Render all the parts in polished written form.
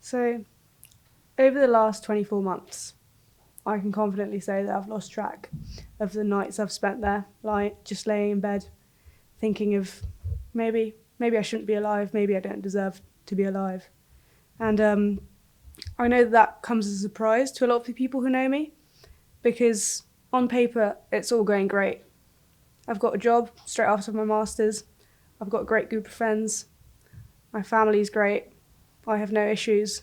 So, over the last 24 months, I can confidently say that I've lost track of the nights I've spent there, like just laying in bed, thinking of maybe I shouldn't be alive, maybe I don't deserve to be alive. And I know that comes as a surprise to a lot of the people who know me, because on paper, it's all going great. I've got a job straight after my master's. I've got a great group of friends. My family's great. I have no issues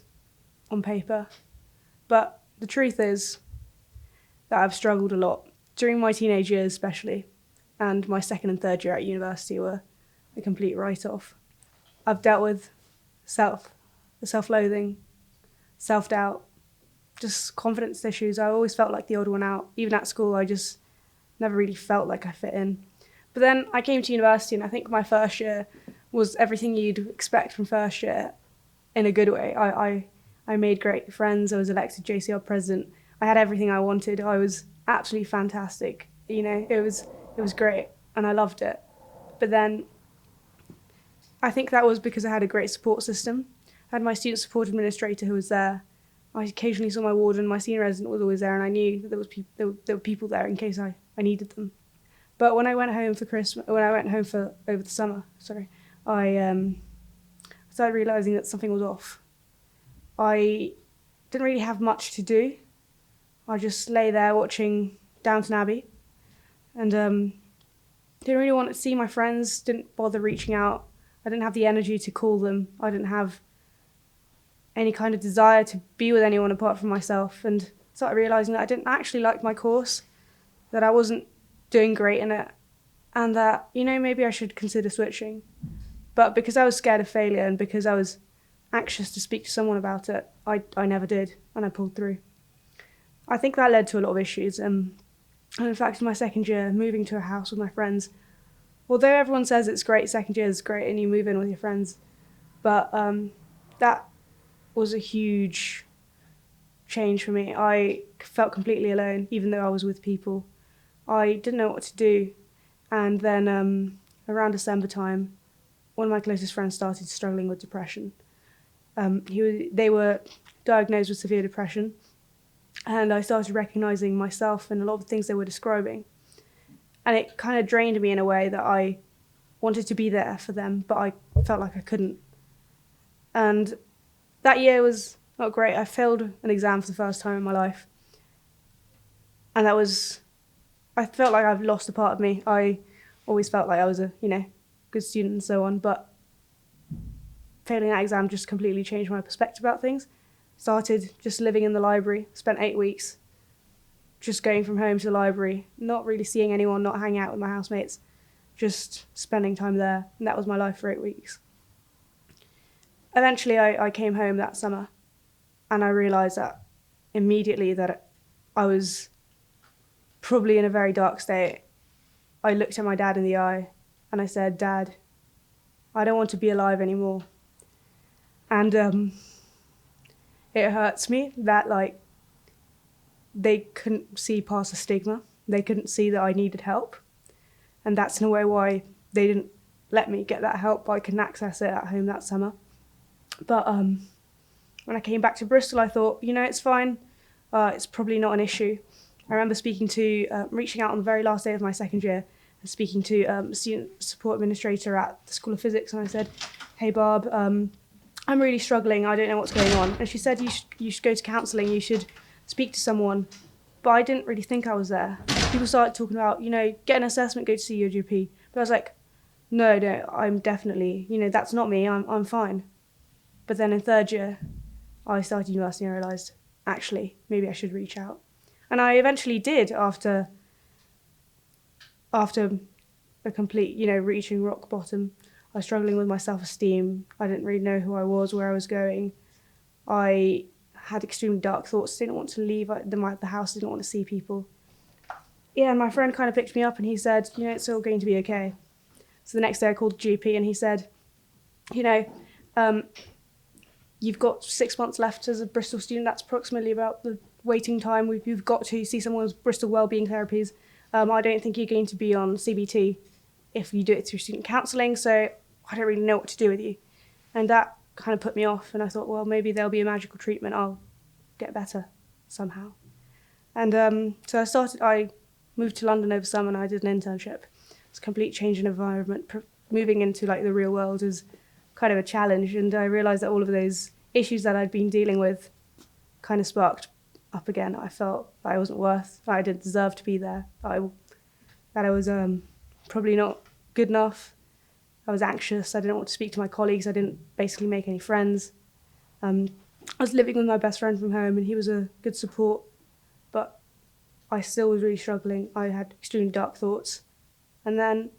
on paper. But the truth is that I've struggled a lot during my teenage years especially, and my second and third year at university were a complete write-off. I've dealt with self-loathing, self-doubt, just confidence issues. I always felt like the odd one out. Even at school, I just never really felt like I fit in. But then I came to university, and I think my first year was everything you'd expect from first year in a good way. I made great friends. I was elected JCR president. I had everything I wanted. I was absolutely fantastic. It was great, and I loved it. But then I think that was because I had a great support system. I had my student support administrator who was there. I occasionally saw my warden. My senior resident was always there, and I knew that there were people there in case I needed them. But when I went home for over the summer, I started realising that something was off. I didn't really have much to do. I just lay there watching Downton Abbey, and didn't really want to see my friends, didn't bother reaching out. I didn't have the energy to call them. I didn't have any kind of desire to be with anyone apart from myself, and started realising that I didn't actually like my course, that I wasn't doing great in it, and that, maybe I should consider switching. But because I was scared of failure and because I was anxious to speak to someone about it, I never did, and I pulled through. I think that led to a lot of issues, and in fact, in my second year, moving to a house with my friends, although everyone says it's great, second year is great and you move in with your friends, but that was a huge change for me. I felt completely alone, even though I was with people. I didn't know what to do, and then around December time, one of my closest friends started struggling with depression. They were diagnosed with severe depression, and I started recognising myself and a lot of the things they were describing. And it kind of drained me in a way that I wanted to be there for them, but I felt like I couldn't. And that year was not great. I failed an exam for the first time in my life. And I felt like I've lost a part of me. I always felt like I was a, good student and so on, but failing that exam just completely changed my perspective about things. Started just living in the library, spent 8 weeks just going from home to the library, not really seeing anyone, not hanging out with my housemates, just spending time there. And that was my life for 8 weeks. Eventually, I came home that summer, and I realised that immediately that I was probably in a very dark state. I looked at my dad in the eye, and I said, "Dad, I don't want to be alive anymore." And it hurts me that, they couldn't see past the stigma. They couldn't see that I needed help. And that's in a way why they didn't let me get that help. I couldn't access it at home that summer. But when I came back to Bristol, I thought, it's fine. It's probably not an issue. I remember reaching out on the very last day of my second year and speaking to a student support administrator at the School of Physics. And I said, "Hey, Barb, I'm really struggling. I don't know what's going on." And she said, you should go to counselling. You should speak to someone. But I didn't really think I was there. People started talking about, get an assessment, go to see your GP. But I was like, no, I'm definitely, that's not me. I'm fine. But then in third year, I started university and I realised, actually, maybe I should reach out. And I eventually did after a complete, reaching rock bottom. I was struggling with my self-esteem. I didn't really know who I was, where I was going. I had extremely dark thoughts, didn't want to leave the house, didn't want to see people. Yeah, and my friend kind of picked me up and he said, it's all going to be okay. So the next day I called the GP and he said, you've got 6 months left as a Bristol student. That's approximately about the waiting time. You've got to see someone with Bristol Wellbeing Therapies. I don't think you're going to be on CBT if you do it through student counselling, so I don't really know what to do with you. And that kind of put me off, and I thought, well, maybe there'll be a magical treatment, I'll get better somehow. And so I moved to London over summer and I did an internship. It's a complete change in environment. Moving into like the real world is kind of a challenge, and I realised that all of those issues that I'd been dealing with kind of sparked up again. I felt that I wasn't that I didn't deserve to be there, that I was probably not good enough. I was anxious, I didn't want to speak to my colleagues, I didn't basically make any friends. I was living with my best friend from home and he was a good support, but I still was really struggling. I had extremely dark thoughts. And then,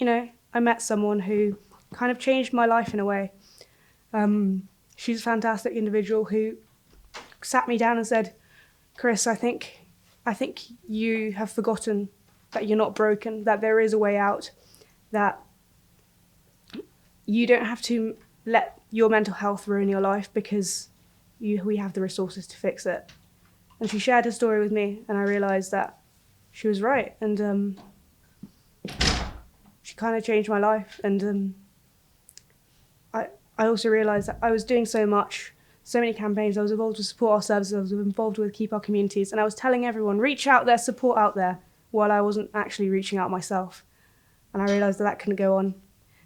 I met someone who kind of changed my life in a way. She's a fantastic individual who sat me down and said, Cris, I think you have forgotten that you're not broken, that there is a way out, that you don't have to let your mental health ruin your life because we have the resources to fix it. And she shared her story with me, and I realised that she was right. And she kind of changed my life. And I also realised that I was doing so many campaigns. I was involved with support our services. I was involved with keep our communities. And I was telling everyone, reach out there, support out there, while I wasn't actually reaching out myself. And I realised that couldn't go on.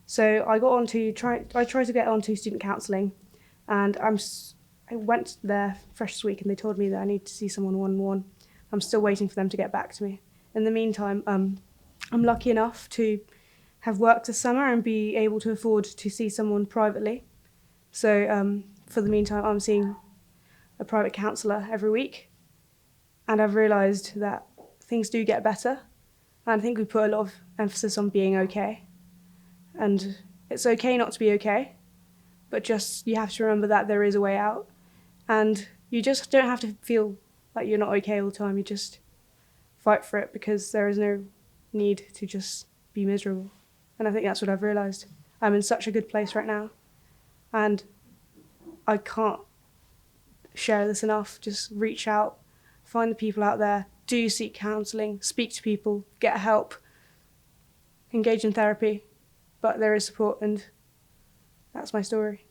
So I tried to get onto student counselling, and I went there fresh this week and they told me that I need to see someone one-on-one. I'm still waiting for them to get back to me. In the meantime, I'm lucky enough to have worked this summer and be able to afford to see someone privately. So for the meantime, I'm seeing a private counsellor every week, and I've realised that things do get better. And I think we put a lot of emphasis on being okay. And it's okay not to be okay, but just you have to remember that there is a way out. And you just don't have to feel like you're not okay all the time. You just fight for it, because there is no need to just be miserable. And I think that's what I've realised. I'm in such a good place right now, and I can't share this enough. Just reach out, find the people out there, do seek counselling, speak to people, get help, engage in therapy. But there is support, and that's my story.